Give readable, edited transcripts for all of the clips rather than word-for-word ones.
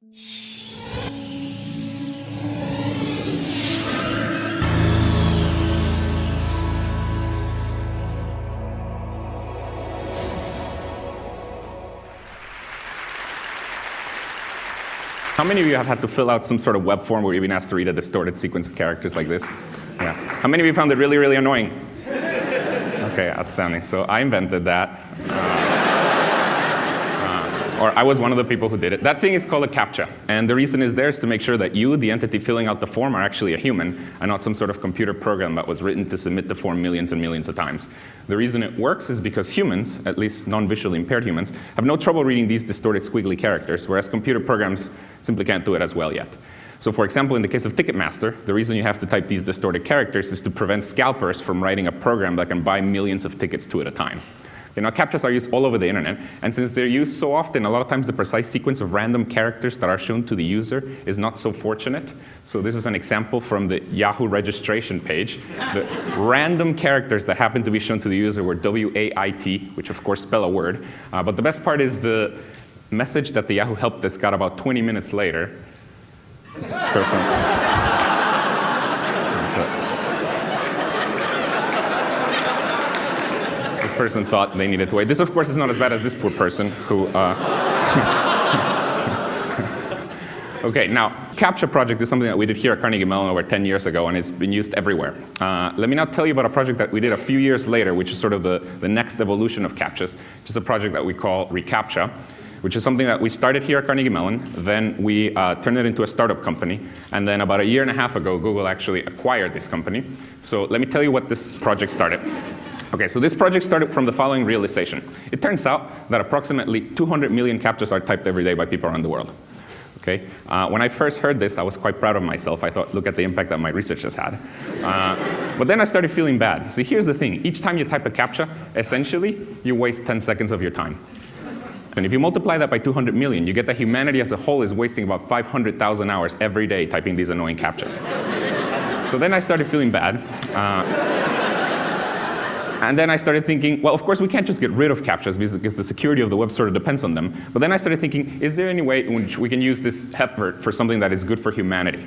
How many of you have had to fill out some sort of web form where you've been asked to read a distorted sequence of characters like this? Yeah. How many of you found it really, really annoying? Okay, outstanding. So I invented that. Or I was one of the people who did it. That thing is called a CAPTCHA. And the reason is there is to make sure that you, the entity filling out the form, are actually a human and not some sort of computer program that was written to submit the form millions and millions of times. The reason it works is because humans, at least non-visually impaired humans, have no trouble reading these distorted squiggly characters, whereas computer programs simply can't do it as well yet. So for example, in the case of Ticketmaster, the reason you have to type these distorted characters is to prevent scalpers from writing a program that can buy millions of tickets two at a time. You know, CAPTCHAs are used all over the internet, and since they're used so often, a lot of times the precise sequence of random characters that are shown to the user is not so fortunate. So this is an example from the Yahoo registration page. The random characters that happen to be shown to the user were W-A-I-T, which of course spell a word. But the best part is the message that the Yahoo help desk got about 20 minutes later. This person. Person thought they needed to wait. This, of course, is not as bad as this poor person who... Okay, now, CAPTCHA project is something that we did here at Carnegie Mellon over 10 years ago, and it's been used everywhere. Let me now tell you about a project that we did a few years later, which is sort of the next evolution of CAPTCHAs, which is a project that we call reCAPTCHA, which is something that we started here at Carnegie Mellon, then we turned it into a startup company, and then about a year and a half ago, Google actually acquired this company. So let me tell you what this project started. Okay, so this project started from the following realization. It turns out that approximately 200 million CAPTCHAs are typed every day by people around the world. Okay? When I first heard this, I was quite proud of myself. I thought, look at the impact that my research has had. But then I started feeling bad. So here's the thing. Each time you type a CAPTCHA, essentially, you waste 10 seconds of your time. And if you multiply that by 200 million, you get that humanity as a whole is wasting about 500,000 hours every day typing these annoying CAPTCHAs. So then I started feeling bad. And then I started thinking, well, of course, we can't just get rid of CAPTCHAs because the security of the web sort of depends on them. But then I started thinking, is there any way in which we can use this effort for something that is good for humanity?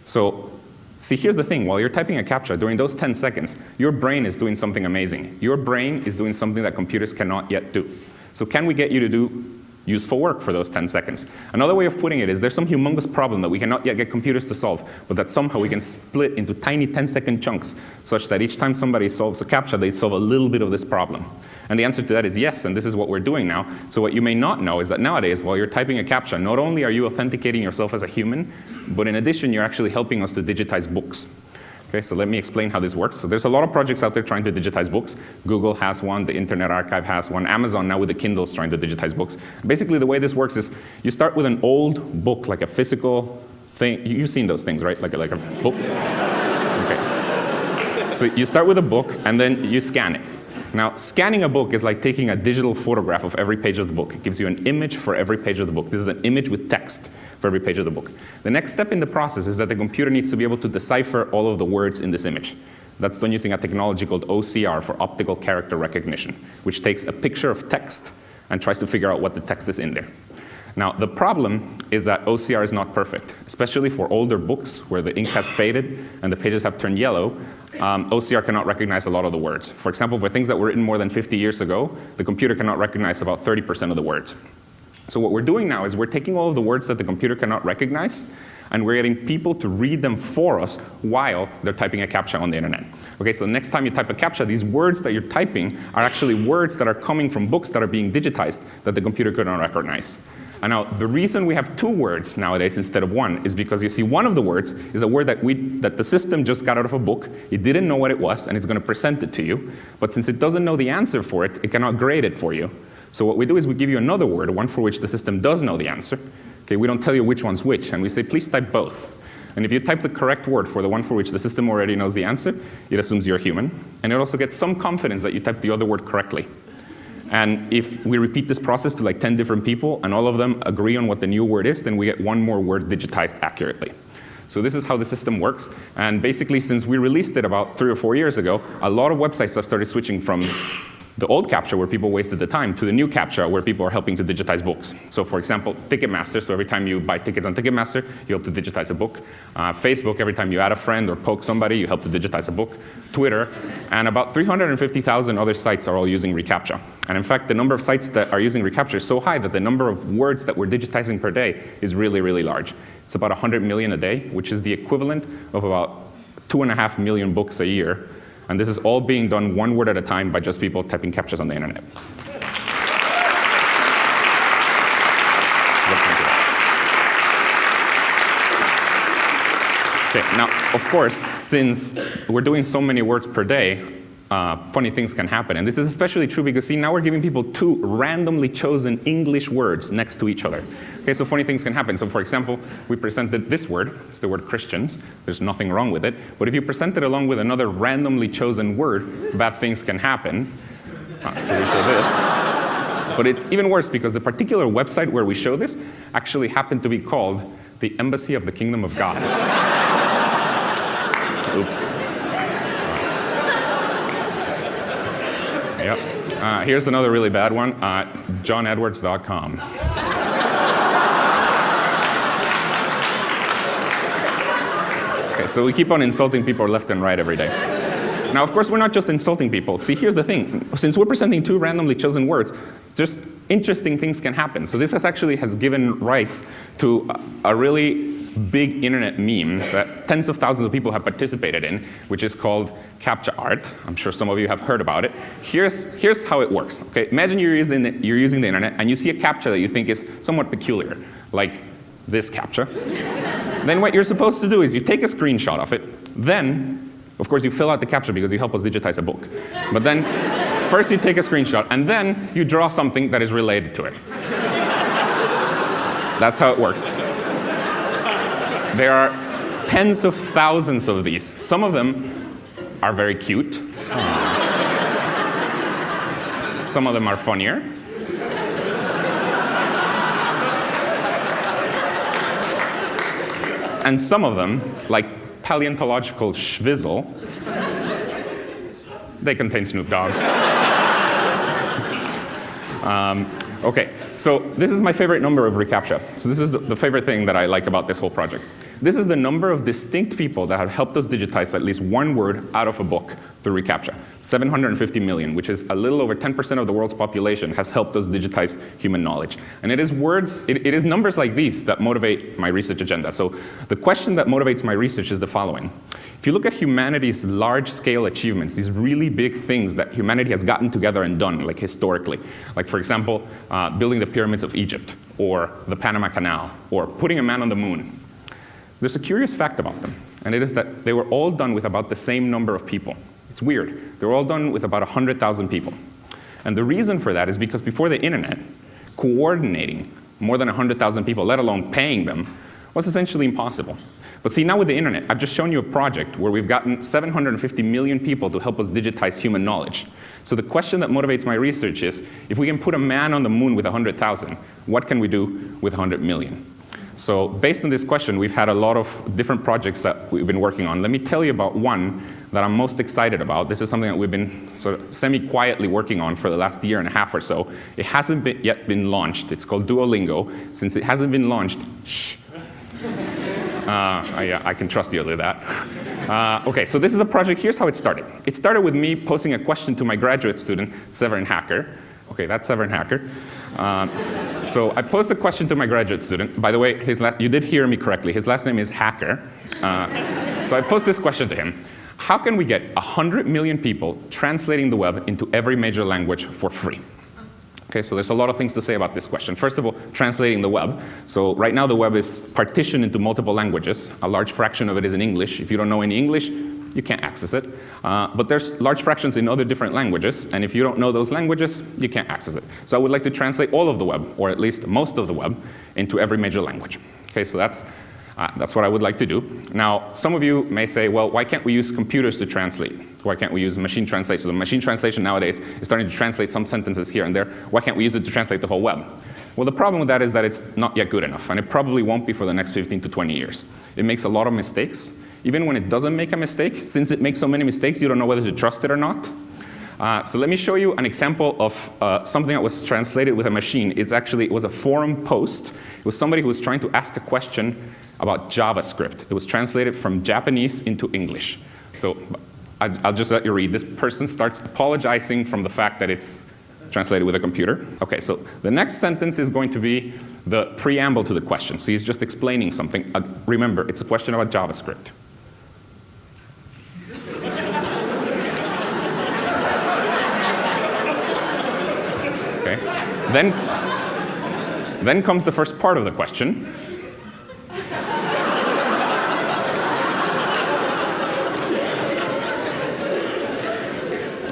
So see, here's the thing. While you're typing a CAPTCHA, during those 10 seconds, your brain is doing something amazing. Your brain is doing something that computers cannot yet do. So can we get you to do useful work for those 10 seconds? Another way of putting it is there's some humongous problem that we cannot yet get computers to solve, but that somehow we can split into tiny 10-second chunks such that each time somebody solves a CAPTCHA, they solve a little bit of this problem. And the answer to that is yes, and this is what we're doing now. So what you may not know is that nowadays, while you're typing a CAPTCHA, not only are you authenticating yourself as a human, but in addition, you're actually helping us to digitize books. Okay, so let me explain how this works. So there's a lot of projects out there trying to digitize books. Google has one, the Internet Archive has one, Amazon now with the Kindles trying to digitize books. Basically the way this works is you start with an old book, like a physical thing. You've seen those things, right? Like a book? Okay. So you start with a book and then you scan it. Now, scanning a book is like taking a digital photograph of every page of the book. It gives you an image for every page of the book. This is an image with text for every page of the book. The next step in the process is that the computer needs to be able to decipher all of the words in this image. That's done using a technology called OCR, for optical character recognition, which takes a picture of text and tries to figure out what the text is in there. Now, the problem is that OCR is not perfect, especially for older books where the ink has faded and the pages have turned yellow. OCR cannot recognize a lot of the words. For example, for things that were written more than 50 years ago, the computer cannot recognize about 30% of the words. So what we're doing now is we're taking all of the words that the computer cannot recognize, and we're getting people to read them for us while they're typing a CAPTCHA on the internet. Okay, so next time you type a CAPTCHA, these words that you're typing are actually words that are coming from books that are being digitized that the computer could not recognize. And now, the reason we have two words nowadays instead of one is because you see one of the words is a word that the system just got out of a book. It didn't know what it was, and it's going to present it to you. But since it doesn't know the answer for it, it cannot grade it for you. So what we do is we give you another word, one for which the system does know the answer. Okay, we don't tell you which one's which, and we say, please type both. And if you type the correct word for the one for which the system already knows the answer, it assumes you're human. And it also gets some confidence that you typed the other word correctly. And if we repeat this process to like 10 different people, and all of them agree on what the new word is, then we get one more word digitized accurately. So this is how the system works. And basically, since we released it about 3 or 4 years ago, a lot of websites have started switching from the old CAPTCHA where people wasted the time to the new CAPTCHA where people are helping to digitize books. So for example, Ticketmaster, so every time you buy tickets on Ticketmaster, you help to digitize a book. Facebook, every time you add a friend or poke somebody, you help to digitize a book. Twitter, and about 350,000 other sites are all using reCAPTCHA. And in fact, the number of sites that are using reCAPTCHA is so high that the number of words that we're digitizing per day is really, really large. It's about 100 million a day, which is the equivalent of about 2.5 million books a year. And this is all being done one word at a time by just people typing CAPTCHAs on the internet. Okay, now, of course, since we're doing so many words per day, funny things can happen. And this is especially true because, see, now we're giving people 2 randomly chosen English words next to each other. Okay, so funny things can happen. So for example, we presented this word. It's the word Christians. There's nothing wrong with it. But if you present it along with another randomly chosen word, bad things can happen. So we show this. But it's even worse because the particular website where we show this actually happened to be called the Embassy of the Kingdom of God. Oops. Yep. Here's another really bad one, johnedwards.com. Okay, so we keep on insulting people left and right every day. Now, of course, we're not just insulting people. See, here's the thing. Since we're presenting 2 randomly chosen words, just interesting things can happen. So this has given rise to a really big internet meme that tens of thousands of people have participated in, which is called CAPTCHA art. I'm sure some of you have heard about it. Here's how it works. Okay, imagine you're using the internet and you see a CAPTCHA that you think is somewhat peculiar, like this CAPTCHA. Then what you're supposed to do is you take a screenshot of it. Then, of course, you fill out the CAPTCHA because you help us digitize a book. But then, first you take a screenshot, and then you draw something that is related to it. That's how it works. There are tens of thousands of these. Some of them are very cute. Some of them are funnier. And some of them, like paleontological schwizzle, they contain Snoop Dogg. Okay, so this is my favorite number of reCAPTCHA. So this is the favorite thing that I like about this whole project. This is the number of distinct people that have helped us digitize at least one word out of a book through reCAPTCHA. 750 million, which is a little over 10% of the world's population, has helped us digitize human knowledge. And it is it is numbers like these that motivate my research agenda. So the question that motivates my research is the following. If you look at humanity's large-scale achievements, these really big things that humanity has gotten together and done, like historically, like for example, building the pyramids of Egypt, or the Panama Canal, or putting a man on the moon, there's a curious fact about them, and it is that they were all done with about the same number of people. It's weird. They were all done with about 100,000 people. And the reason for that is because before the internet, coordinating more than 100,000 people, let alone paying them, was essentially impossible. But see, now with the internet, I've just shown you a project where we've gotten 750 million people to help us digitize human knowledge. So the question that motivates my research is, if we can put a man on the moon with 100,000, what can we do with 100 million? So based on this question, we've had a lot of different projects that we've been working on. Let me tell you about one that I'm most excited about. This is something that we've been sort of semi-quietly working on for the last year and a half or so. It hasn't yet been launched. It's called Duolingo. Since it hasn't been launched, shh. I can trust you to do that. Okay, so this is a project. Here's how it started. It started with me posing a question to my graduate student, Severin Hacker. Okay, that's Severin Hacker. So I posed a question to my graduate student. By the way, you did hear me correctly. His last name is Hacker. So I posed this question to him. How can we get 100 million people translating the web into every major language for free? Okay, so there's a lot of things to say about this question. First of all, translating the web. So right now the web is partitioned into multiple languages. A large fraction of it is in English. If you don't know any English, you can't access it. But there's large fractions in other different languages, and if you don't know those languages, you can't access it. So I would like to translate all of the web, or at least most of the web, into every major language. Okay, so that's what I would like to do. Now, some of you may say, well, why can't we use computers to translate? Why can't we use machine translation? So the machine translation nowadays is starting to translate some sentences here and there. Why can't we use it to translate the whole web? Well, the problem with that is that it's not yet good enough, and it probably won't be for the next 15 to 20 years. It makes a lot of mistakes. Even when it doesn't make a mistake, since it makes so many mistakes, you don't know whether to trust it or not. So let me show you an example of something that was translated with a machine. It was a forum post. It was somebody who was trying to ask a question about JavaScript. It was translated from Japanese into English. So I'll just let you read. This person starts apologizing from the fact that it's translated with a computer. Okay, so the next sentence is going to be the preamble to the question. So he's just explaining something. Remember, it's a question about JavaScript. Okay. Then comes the first part of the question.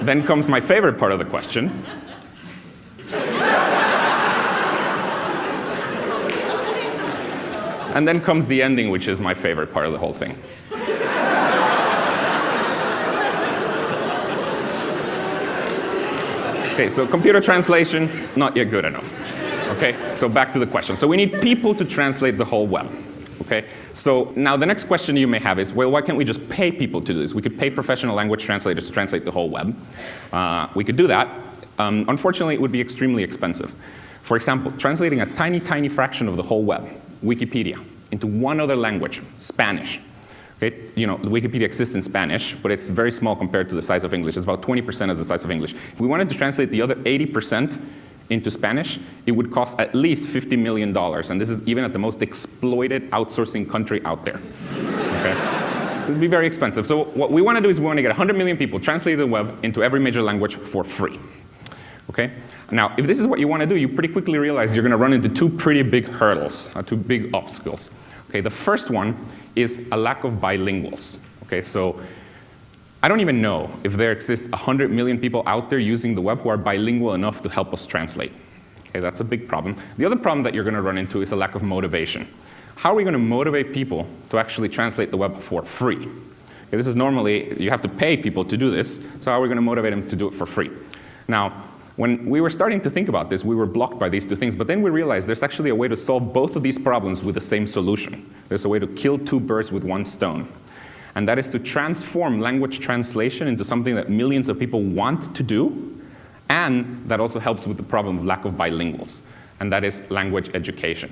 Then comes my favorite part of the question. And then comes the ending, which is my favorite part of the whole thing. Okay, so computer translation, not yet good enough. Okay, so back to the question. So we need people to translate the whole web. Okay, so now the next question you may have is, well, why can't we just pay people to do this? We could pay professional language translators to translate the whole web. We could do that. Unfortunately, it would be extremely expensive. For example, translating a tiny, tiny fraction of the whole web, Wikipedia, into one other language, Spanish. Okay, Wikipedia exists in Spanish, but it's very small compared to the size of English. It's about 20% of the size of English. If we wanted to translate the other 80% into Spanish, it would cost at least $50 million. And this is even at the most exploited outsourcing country out there. Okay? So it'd be very expensive. So what we want to do is we want to get 100 million people translate the web into every major language for free. Okay? Now, if this is what you want to do, you pretty quickly realize you're going to run into two pretty big hurdles, two big obstacles. Okay, the first one is a lack of bilinguals. Okay, so I don't even know if there exists 100 million people out there using the web who are bilingual enough to help us translate. Okay, that's a big problem. The other problem that you're going to run into is a lack of motivation. How are we going to motivate people to actually translate the web for free? Okay, this is normally, you have to pay people to do this, so how are we going to motivate them to do it for free? Now, when we were starting to think about this, we were blocked by these two things, but then we realized there's actually a way to solve both of these problems with the same solution. There's a way to kill two birds with one stone. And that is to transform language translation into something that millions of people want to do, and that also helps with the problem of lack of bilinguals, and that is language education.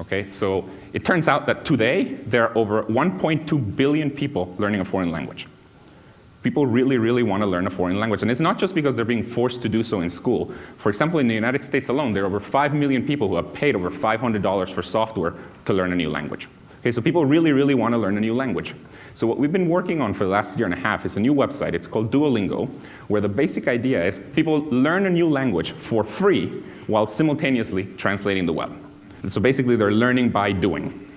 Okay, so it turns out that today there are over 1.2 billion people learning a foreign language. People really, really want to learn a foreign language. And it's not just because they're being forced to do so in school. For example, in the United States alone, there are over 5 million people who have paid over $500 for software to learn a new language. Okay, so people really, really want to learn a new language. So what we've been working on for the last year and a half is a new website. It's called Duolingo, where the basic idea is people learn a new language for free while simultaneously translating the web. And so basically, they're learning by doing.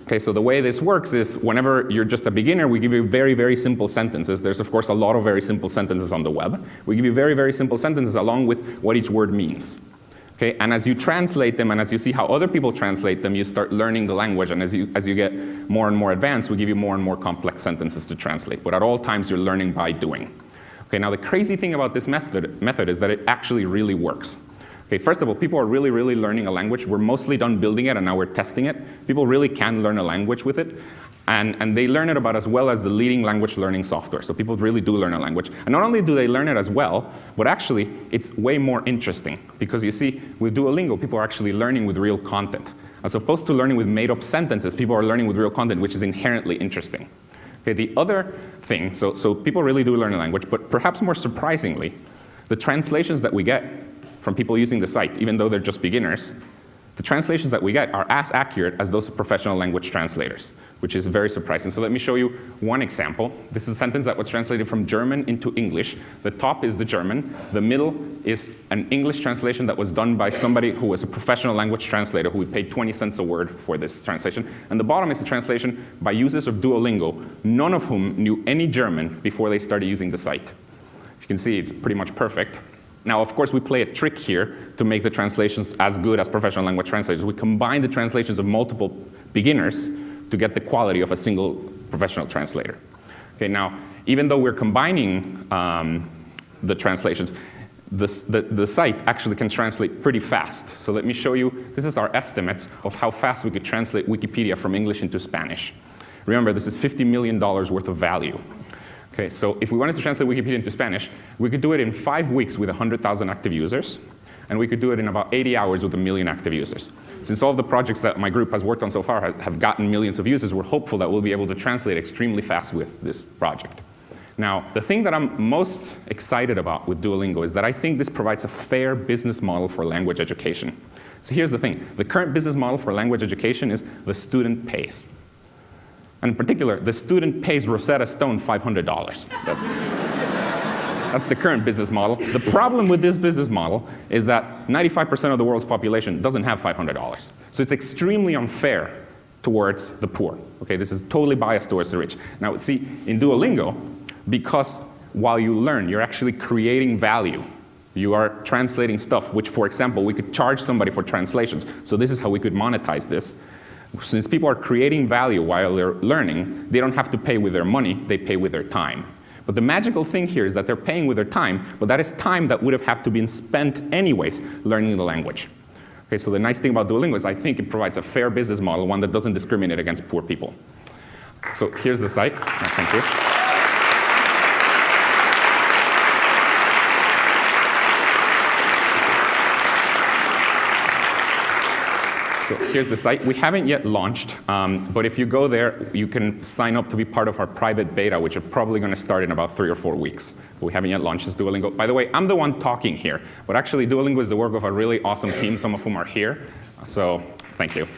Okay, so the way this works is whenever you're just a beginner, we give you very, very simple sentences. There's, of course, a lot of very simple sentences on the web. We give you very, very simple sentences along with what each word means. Okay, and as you translate them and as you see how other people translate them, you start learning the language. And as you get more and more advanced, we give you more and more complex sentences to translate. But at all times, you're learning by doing. Okay, now the crazy thing about this method is that it actually really works. Okay, first of all, people are really, really learning a language. We're mostly done building it, and now we're testing it. People really can learn a language with it. And they learn it about as well as the leading language learning software. So people really do learn a language. And not only do they learn it as well, but actually it's way more interesting. Because you see, with Duolingo, people are actually learning with real content. As opposed to learning with made-up sentences, people are learning with real content, which is inherently interesting. Okay, the other thing, so people really do learn a language, but perhaps more surprisingly, the translations that we get from people using the site, even though they're just beginners, the translations that we get are as accurate as those of professional language translators, which is very surprising. So let me show you one example. This is a sentence that was translated from German into English. The top is the German. The middle is an English translation that was done by somebody who was a professional language translator who we paid 20 cents a word for this translation. And the bottom is the translation by users of Duolingo, none of whom knew any German before they started using the site. If you can see, it's pretty much perfect. Now, of course, we play a trick here to make the translations as good as professional language translators. We combine the translations of multiple beginners to get the quality of a single professional translator. Okay, now, even though we're combining the translations, the site actually can translate pretty fast. So let me show you, this is our estimates of how fast we could translate Wikipedia from English into Spanish. Remember, this is $50 million worth of value. Okay, so if we wanted to translate Wikipedia into Spanish, we could do it in 5 weeks with 100,000 active users, and we could do it in about 80 hours with 1 million active users. Since all of the projects that my group has worked on so far have gotten millions of users, we're hopeful that we'll be able to translate extremely fast with this project. Now, the thing that I'm most excited about with Duolingo is that I think this provides a fair business model for language education. So here's the thing. The current business model for language education is the student pays. And in particular, the student pays Rosetta Stone $500. That's the current business model. The problem with this business model is that 95% of the world's population doesn't have $500. So it's extremely unfair towards the poor. Okay, this is totally biased towards the rich. Now, see, in Duolingo, because while you learn, you're actually creating value. You are translating stuff, which, for example, we could charge somebody for translations. So this is how we could monetize this. Since people are creating value while they're learning, they don't have to pay with their money, they pay with their time. But the magical thing here is that they're paying with their time, but that is time that would have had to been spent anyways learning the language. Okay, so the nice thing about Duolingo is I think it provides a fair business model, one that doesn't discriminate against poor people. So here's the site. Thank you. So here's the site. We haven't yet launched, but if you go there, you can sign up to be part of our private beta, which are probably going to start in about 3 or 4 weeks. But we haven't yet launched this Duolingo. By the way, I'm the one talking here, but actually Duolingo is the work of a really awesome team, some of whom are here. So thank you.